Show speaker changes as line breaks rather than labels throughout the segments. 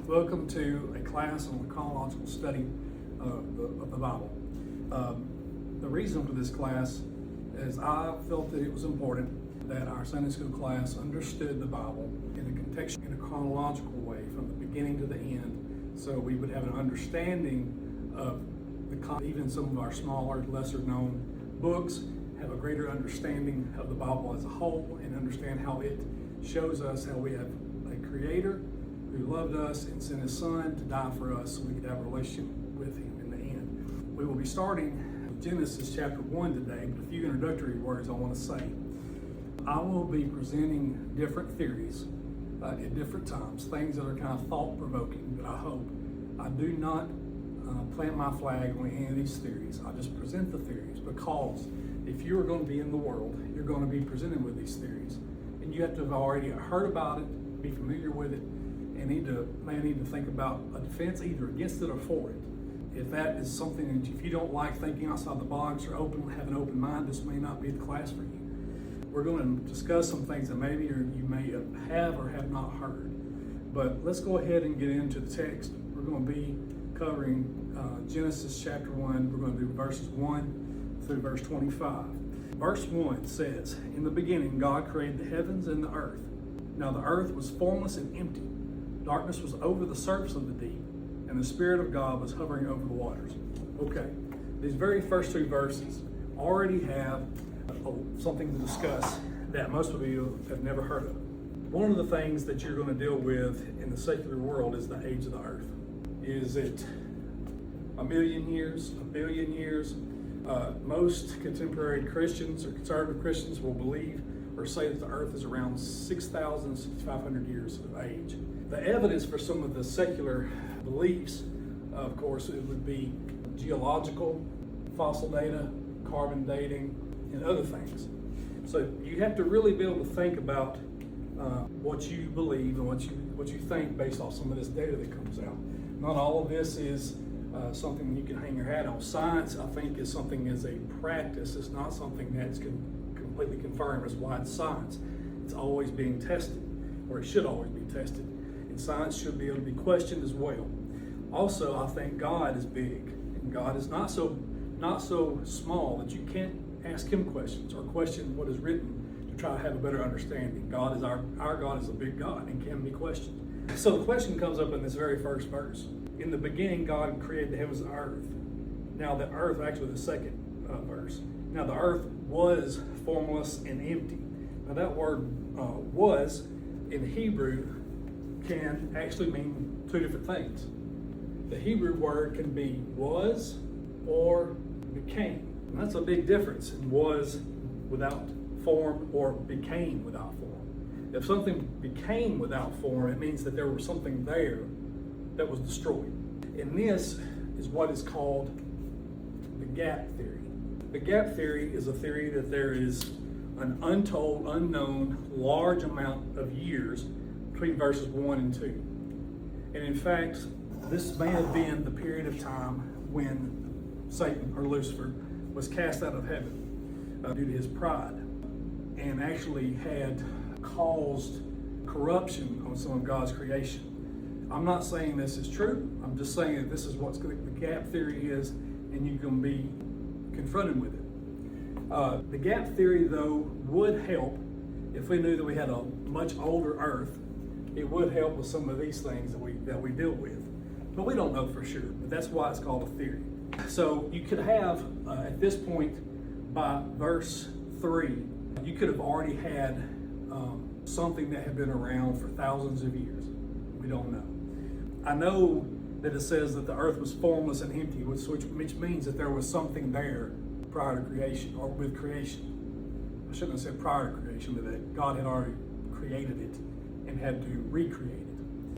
Welcome to a class on the chronological study of the Bible. The reason for this class is I felt that it was important that our Sunday school class understood the Bible in a chronological way from the beginning to the end, so we would have an understanding of even some of our smaller, lesser known books, have a greater understanding of the Bible as a whole, and understand how it shows us how we have a Creator who loved us and sent His Son to die for us so we could have a relationship with Him in the end. We will be starting with Genesis chapter 1 today, but a few introductory words I want to say. I will be presenting different theories at different times, things that are kind of thought-provoking, but I do not plant my flag on any of these theories. I just present the theories because if you are going to be in the world, you're going to be presented with these theories. And you have to have already heard about it, be familiar with it, and may need to think about a defense either against it or for it. If that is something that if you don't like thinking outside the box or have an open mind, this may not be the class for you. We're going to discuss some things that maybe you may have or have not heard. But let's go ahead and get into the text. We're going to be covering Genesis chapter 1. We're going to do verses 1 through verse 25. Verse 1 says, "In the beginning God created the heavens and the earth. Now the earth was formless and empty. Darkness was over the surface of the deep, and the Spirit of God was hovering over the waters." Okay, these very first two verses already have something to discuss that most of you have never heard of. One of the things that you're going to deal with in the secular world is the age of the earth. Is it a million years, a billion years? Most contemporary Christians or conservative Christians will believe or say that the earth is around 6,000, 6,500 years of age. The evidence for some of the secular beliefs, of course, it would be geological, fossil data, carbon dating, and other things. So you have to really be able to think about what you believe and what you think based off some of this data that comes out. Not all of this is something you can hang your hat on. Science, I think, is something as a practice. It's not something that's completely confirmed as why it's science. It's always being tested, or it should always be tested. And science should be able to be questioned as well. Also, I think God is big, and God is not so small that you can't ask Him questions or question what is written to try to have a better understanding. God is our God is a big God and can be questioned. So the question comes up in this very first verse. In the beginning, God created the heavens and earth. Now the earth, actually the second verse. Now the earth was formless and empty. Now that word was in Hebrew can actually mean two different things. The Hebrew word can be was or became. And that's a big difference in was without form or became without form. If something became without form, it means that there was something there that was destroyed. And this is what is called the gap theory. The gap theory is a theory that there is an untold, unknown, large amount of years between verses 1 and 2. And in fact, this may have been the period of time when Satan, or Lucifer, was cast out of heaven due to his pride, and actually had caused corruption on some of God's creation. I'm not saying this is true. I'm just saying that this is what the gap theory is, and you're going to be confronted with it. The gap theory, though, would help if we knew that we had a much older Earth. It would help with some of these things that we deal with, but we don't know for sure. But that's why it's called a theory. So you could have at this point, by verse 3, you could have already had something that had been around for thousands of years. We don't know. I know that it says that the earth was formless and empty, which means that there was something there prior to creation, or with creation. I shouldn't have said prior to creation, but that God had already created it and had to recreate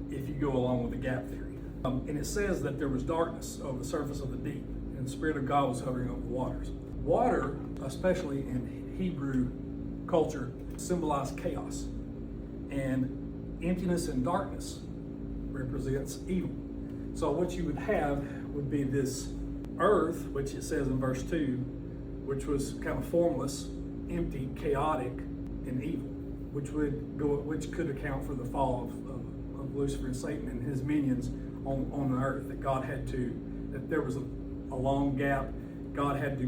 it, if you go along with the gap theory. And it says that there was darkness over the surface of the deep, and the Spirit of God was hovering over the waters. Water, especially in Hebrew culture, symbolized chaos, and emptiness and darkness represents evil. So what you would have would be this earth, which it says in verse 2, which was kind of formless, empty, chaotic, and evil, which could account for the fall of Lucifer and Satan and his minions on the earth, that there was a long gap. God had to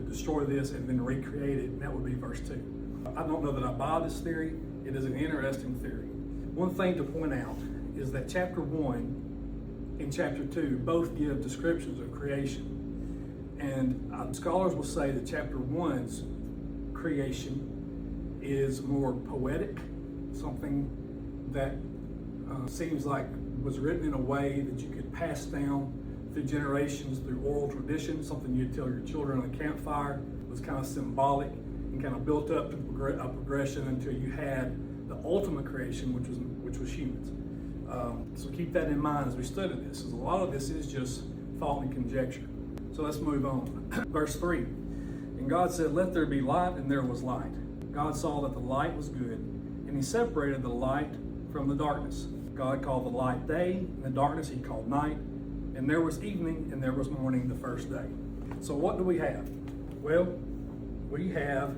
destroy this and then recreate it, and that would be verse 2. I don't know that I buy this theory. It is an interesting theory. One thing to point out is that chapter 1 and chapter 2 both give descriptions of creation. And scholars will say that chapter 1's creation is more poetic, something that seems like was written in a way that you could pass down through generations, through oral tradition, something you'd tell your children on a campfire. It was kind of symbolic and kind of built up to a progression until you had the ultimate creation, which was humans. So keep that in mind as we study this, because a lot of this is just thought and conjecture. So let's move on. Verse 3, and God said, let there be light, and there was light. God saw that the light was good, and he separated the light from the darkness. God called the light day, and the darkness he called night. And there was evening, and there was morning the first day. So what do we have? Well, we have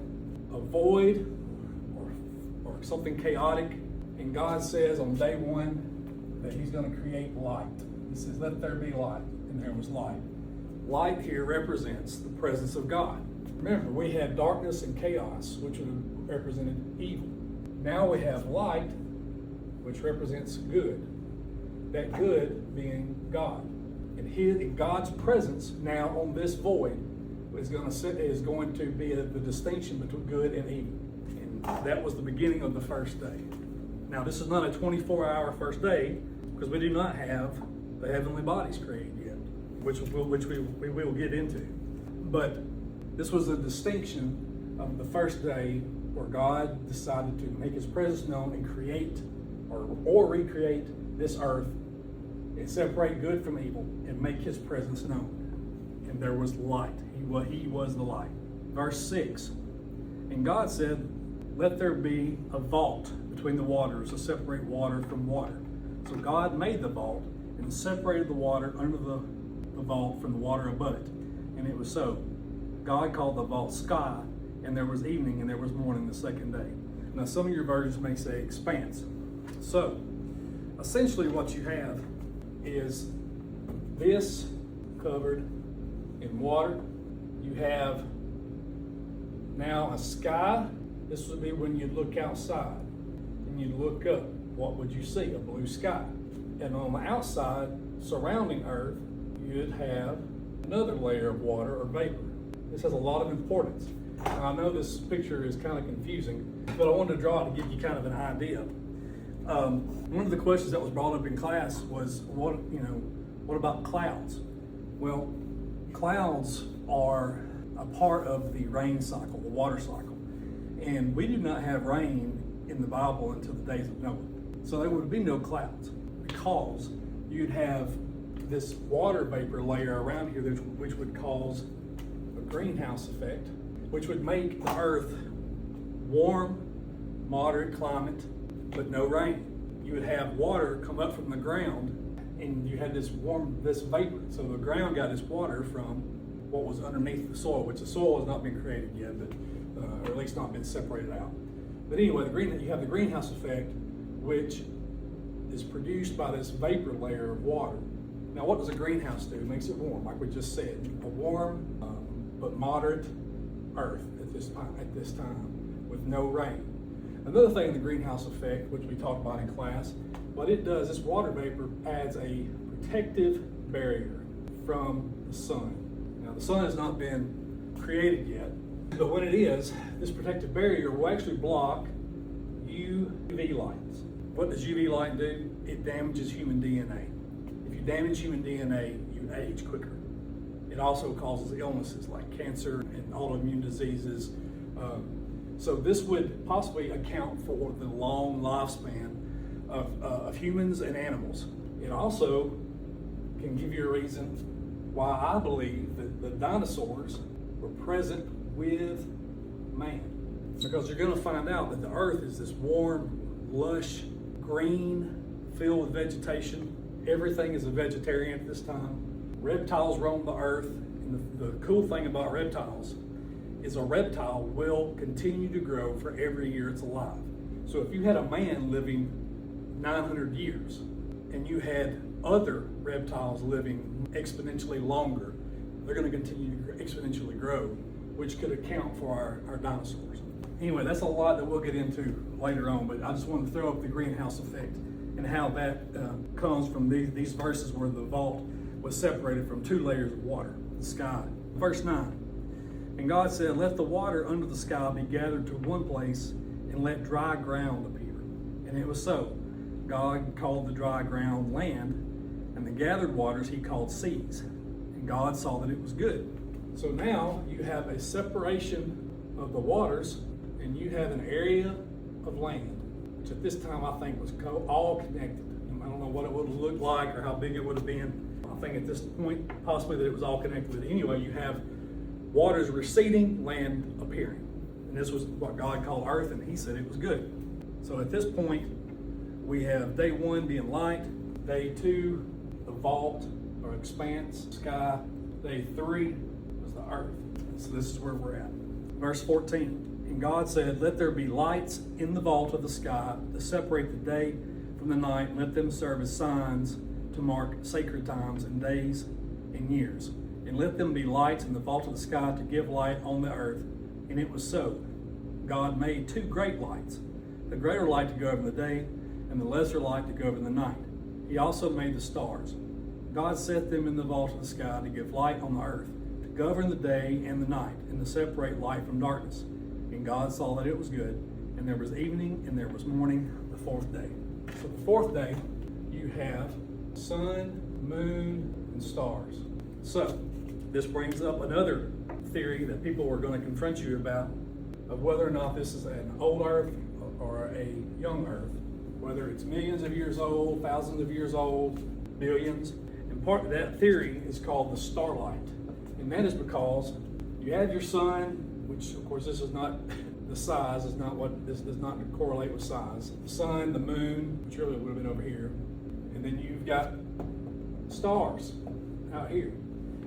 a void or something chaotic, and God says on day 1 that he's going to create light. He says, let there be light, and there was light. Light here represents the presence of God. Remember, we had darkness and chaos, which represented evil. Now we have light, which represents good. That good being God. And God's presence now on this void is going to be the distinction between good and evil. And that was the beginning of the first day. Now, this is not a 24-hour first day, because we do not have the heavenly bodies created yet, which we will get into. But this was a distinction of the first day where God decided to make his presence known and create or recreate this earth and separate good from evil and make his presence known. And there was light. He was the light. Verse 6, and God said, let there be a vault between the waters to separate water from water. So God made the vault and separated the water under the vault from the water above it. And it was so. God called the vault sky, and there was evening and there was morning the second day. Now some of your versions may say expanse. So essentially what you have is this covered in water. You have now a sky. This would be when you look outside and you look up. What would you see? A blue sky. And on the outside, surrounding Earth, you'd have another layer of water or vapor. This has a lot of importance. Now, I know this picture is kind of confusing, but I wanted to draw it to give you kind of an idea. One of the questions that was brought up in class was, what about clouds? Well, clouds are a part of the rain cycle, the water cycle. And we do not have rain in the Bible until the days of Noah. So there would be no clouds, because you'd have this water vapor layer around here, which would cause a greenhouse effect, which would make the earth warm, moderate climate, but no rain. You would have water come up from the ground, and you had this vapor. So the ground got its water from what was underneath the soil, which the soil has not been created yet, but or at least not been separated out. But anyway, you have the greenhouse effect, which is produced by this vapor layer of water. Now, what does a greenhouse do? It makes it warm, like we just said. A warm but moderate earth at this time with no rain. Another thing, the greenhouse effect, which we talked about in class, what it does, this water vapor adds a protective barrier from the sun. Now, the sun has not been created yet, but when it is, this protective barrier will actually block UV lights. What does UV light do? It damages human DNA. If you damage human DNA, you age quicker. It also causes illnesses like cancer and autoimmune diseases. So this would possibly account for the long lifespan of humans and animals. It also can give you a reason why I believe that the dinosaurs were present with man. Because you're going to find out that the earth is this warm, lush, green, filled with vegetation. Everything is a vegetarian at this time. Reptiles roam the earth. And the cool thing about reptiles is a reptile will continue to grow for every year it's alive. So if you had a man living 900 years, and you had other reptiles living exponentially longer, they're going to continue to exponentially grow, which could account for our dinosaurs. Anyway, that's a lot that we'll get into later on, but I just wanted to throw up the greenhouse effect and how that comes from these verses where the vault was separated from two layers of water, the sky. Verse 9, and God said, let the water under the sky be gathered to one place, and let dry ground appear. And it was so. God called the dry ground land, and the gathered waters he called seas. And God saw that it was good. So now you have a separation of the waters, and you have an area of land, which at this time I think was all connected. I don't know what it would have looked like or how big it would have been. I think at this point, possibly that it was all connected. But anyway, you have waters receding, land appearing. And this was what God called earth, and he said it was good. So at this point, we have day 1 being light, day 2, the vault or expanse, sky, day 3 was the earth. So this is where we're at. Verse 14, and God said, let there be lights in the vault of the sky to separate the day from the night, and let them serve as signs to mark sacred times and days and years. And let them be lights in the vault of the sky to give light on the earth. And it was so. God made 2 great lights, the greater light to go over the day, and the lesser light to go over the night. He also made the stars. God set them in the vault of the sky to give light on the earth, to govern the day and the night, and to separate light from darkness. And God saw that it was good. And there was evening, and there was morning, the 4th day. So the 4th day, you have sun, moon, and stars. So this brings up another theory that people were going to confront you about, of whether or not this is an old earth or a young earth, whether it's millions of years old, thousands of years old, billions. And part of that theory is called the starlight. And that is because you have your sun, which of course this is not the size, is not what this does not correlate with size. The sun, the moon, which really would have been over here. And then you've got stars out here.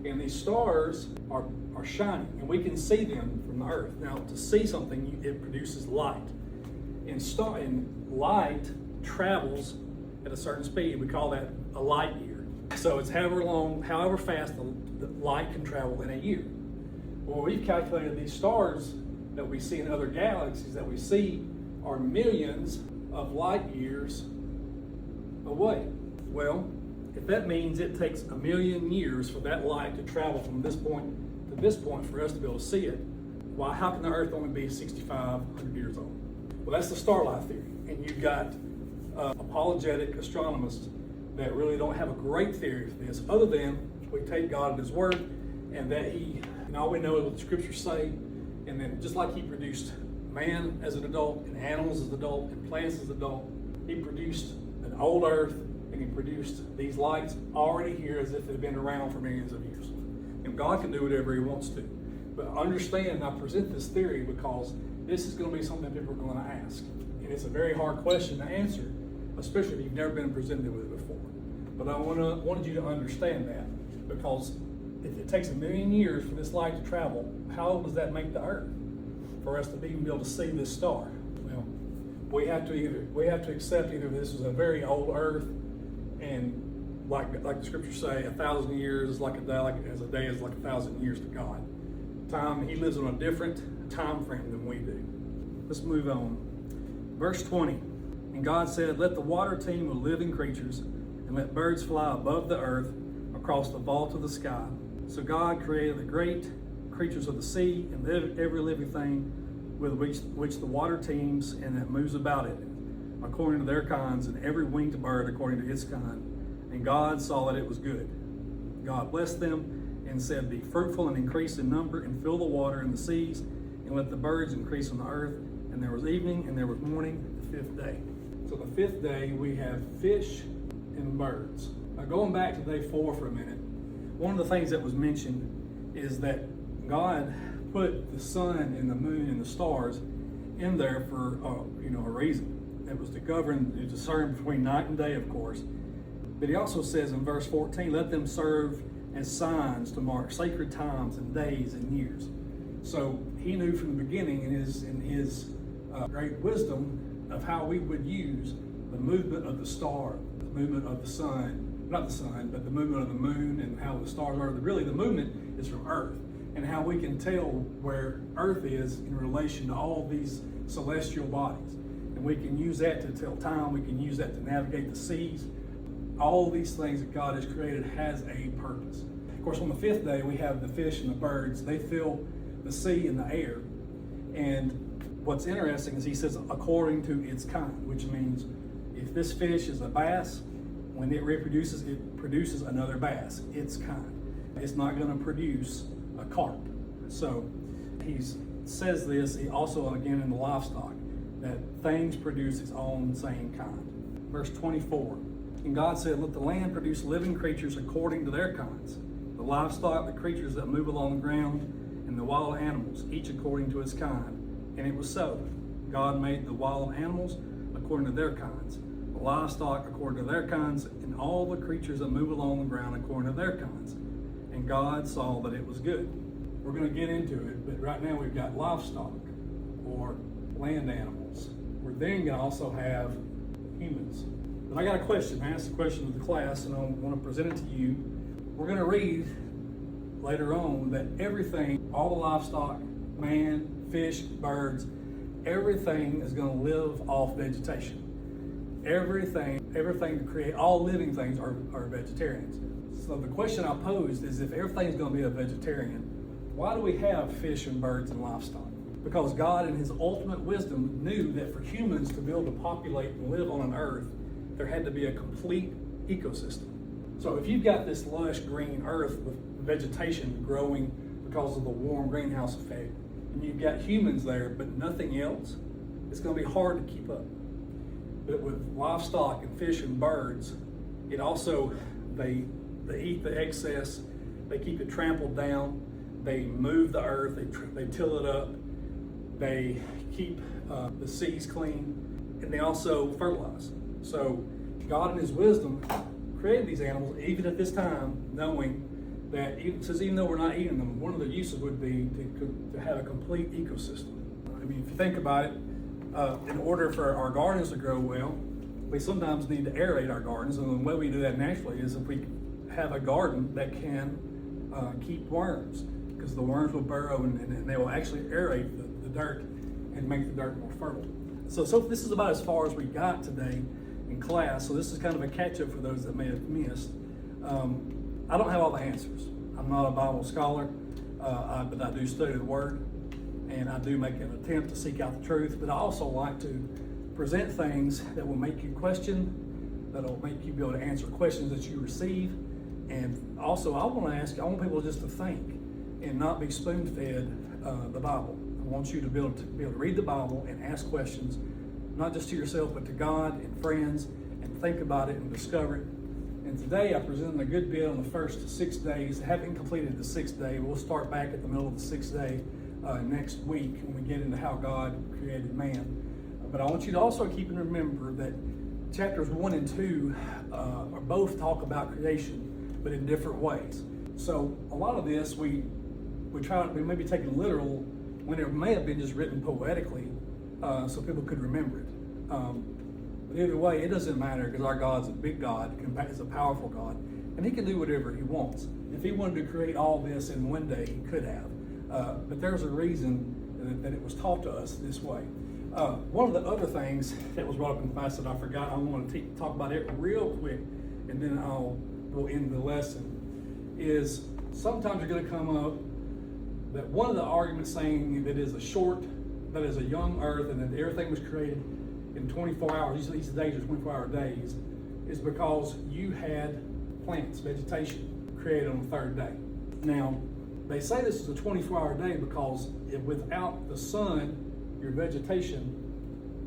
And these stars are shining, and we can see them from the earth. Now, to see something, it produces light. And light travels at a certain speed. We call that a light year. So it's however fast the light can travel in a year. Well, we've calculated these stars that we see in other galaxies that we see are millions of light years away. Well, if that means it takes a million years for that light to travel from this point to this point for us to be able to see it, why? How can the Earth only be 6,500 years old? Well, that's the Starlight Theory. And you've got apologetic astronomers that really don't have a great theory for this, other than we take God at His word, and that all we know is what the Scriptures say, and then just like He produced man as an adult, and animals as an adult, and plants as an adult, He produced an old Earth, and He produced these lights already here as if they've been around for millions of years. And God can do whatever He wants to. But understand, I present this theory because this is going to be something that people are going to ask. And it's a very hard question to answer, especially if you've never been presented with it before. But I wanted you to understand that, because if it takes a million years for this light to travel, how old does that make the Earth for us to even be able to see this star? Well, we have to accept either this is a very old Earth, and like the Scriptures say, 1,000 years is like a day, as a day is like 1,000 years to God. He lives on a different time frame than we do. Let's move on. Verse 20. And God said, let the water teem with living creatures, and let birds fly above the earth across the vault of the sky. So God created the great creatures of the sea and every living thing with which the water teems and that moves about it, according to their kinds, and every winged bird according to its kind. And God saw that it was good. God blessed them and said, be fruitful and increase in number, and fill the water in the seas, and let the birds increase on the earth. And there was evening, and there was morning, the 5th day. So the 5th day, we have fish and birds. Now going back to day 4 for a minute, one of the things that was mentioned is that God put the sun and the moon and the stars in there for a reason. It was to govern, to discern between night and day, of course. But He also says in verse 14, let them serve as signs to mark sacred times and days and years. So He knew from the beginning in His great wisdom of how we would use the movement of the star, movement of the sun, not the sun, but the movement of the moon and how the stars are. Really, the movement is from Earth, and how we can tell where Earth is in relation to all these celestial bodies. And we can use that to tell time, we can use that to navigate the seas. All these things that God has created has a purpose. Of course, on the fifth day, we have the fish and the birds. They fill the sea and the air. And what's interesting is he says, according to its kind, which means if this fish is a bass, when it reproduces, it produces another bass, its kind. It's not going to produce a carp. So he says this, he also again in the livestock, that things produce its own same kind. Verse 24, and God said, let the land produce living creatures according to their kinds, the livestock, the creatures that move along the ground, and the wild animals, each according to its kind. And it was so. God made the wild animals according to their kinds, the livestock according to their kinds, and all the creatures that move along the ground according to their kinds. And God saw that it was good. We're going to get into it, but right now we've got livestock, or land animals. We're then going to also have humans. But I got a question. I asked a question to the class, and I want to present it to you. We're going to read later on that everything, all the livestock, man, fish, birds, everything is going to live off vegetation. Everything to create, all living things are vegetarians. So the question I posed is, if everything's going to be a vegetarian, why do we have fish and birds and livestock? Because God in his ultimate wisdom knew that for humans to be able to populate and live on an earth, there had to be a complete ecosystem. So if you've got this lush green earth with vegetation growing because of the warm greenhouse effect, and you've got humans there but nothing else, it's going to be hard to keep up. But with livestock and fish and birds, it also, they eat the excess, they keep it trampled down, they move the earth, they till it up, they keep the seas clean, and they also fertilize. So God in his wisdom created these animals even at this time, knowing that even though we're not eating them, one of the uses would be to have a complete ecosystem. I mean, if you think about it, in order for our gardens to grow well, we sometimes need to aerate our gardens, and the way we do that naturally is if we have a garden that can keep worms, because the worms will burrow and they will actually aerate the dirt and make the dirt more fertile. So this is about as far as we got today in class, so this is kind of a catch-up for those that may have missed. I don't have all the answers. I'm not a Bible scholar, but I do study the Word, and I do make an attempt to seek out the truth, but I also like to present things that will make you question, that will make you be able to answer questions that you receive. And also, I want people just to think and not be spoon-fed the Bible. I want you to be able to read the Bible and ask questions, not just to yourself, but to God and friends, and think about it and discover it. And today I presented a good bit on the first 6 days. Having completed the 6th day, we'll start back at the middle of the 6th day next week when we get into how God created man. But I want you to also keep and remember that chapters 1 and 2 are both talk about creation, but in different ways. So a lot of this we may be taking literal when it may have been just written poetically, so people could remember it. But either way, it doesn't matter, because our God's a big God, is a powerful God, and he can do whatever he wants. If he wanted to create all this in one day, he could have. But there's a reason that it was taught to us this way. One of the other things that was brought up in class that I forgot, I want to talk about it real quick, and then we'll end the lesson, is sometimes you're going to come up that one of the arguments saying that is a young earth and that everything was created in 24 hours, these days are 24-hour days, is because you had plants, vegetation, created on the 3rd day. Now, they say this is a 24-hour day because without the sun, your vegetation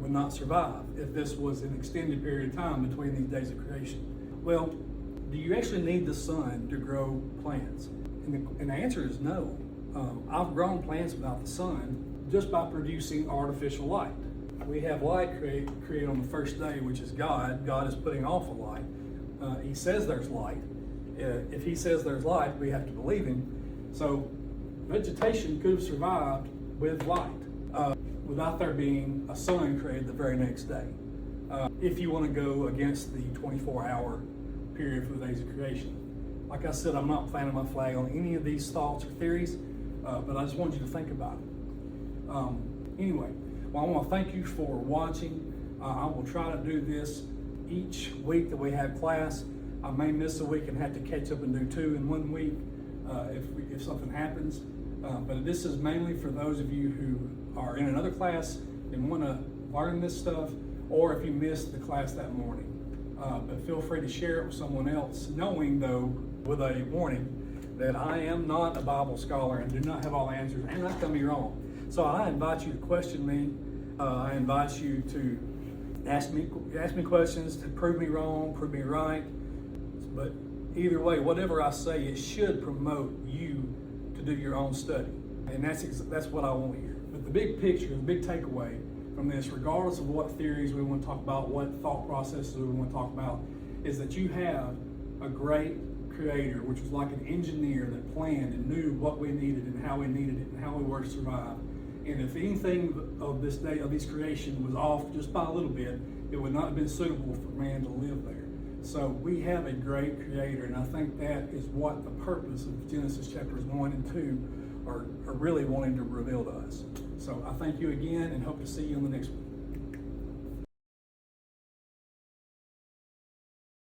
would not survive if this was an extended period of time between these days of creation. Well, do you actually need the sun to grow plants? And the answer is no. I've grown plants without the sun just by producing artificial light. We have light created on the 1st day, which is God. God is putting off a light. He says there's light. If he says there's light, we have to believe him. So vegetation could have survived with light without there being a sun created the very next day. if you want to go against the 24-hour period for the days of creation. Like I said, I'm not planting my flag on any of these thoughts or theories, but I just wanted you to think about it. Anyway, well, I want to thank you for watching. I will try to do this each week that we have class. I may miss a week and have to catch up and do 2 in 1 week if something happens. But this is mainly for those of you who are in another class and want to learn this stuff, or if you missed the class that morning. But feel free to share it with someone else, knowing though, with a warning, that I am not a Bible scholar and do not have all the answers, and I can be wrong. So I invite you to question me. I invite you to ask me questions to prove me wrong, prove me right. But either way, whatever I say, it should promote you to do your own study. And that's what I want here. But the big picture, the big takeaway from this, regardless of what theories we want to talk about, what thought processes we want to talk about, is that you have a great creator, which was like an engineer that planned and knew what we needed and how we needed it and how we were to survive. And if anything of this day, of this creation was off just by a little bit, it would not have been suitable for man to live there. So we have a great creator, and I think that is what the purpose of Genesis chapters 1 and 2 are really wanting to reveal to us. So I thank you again and hope to see you in the next one.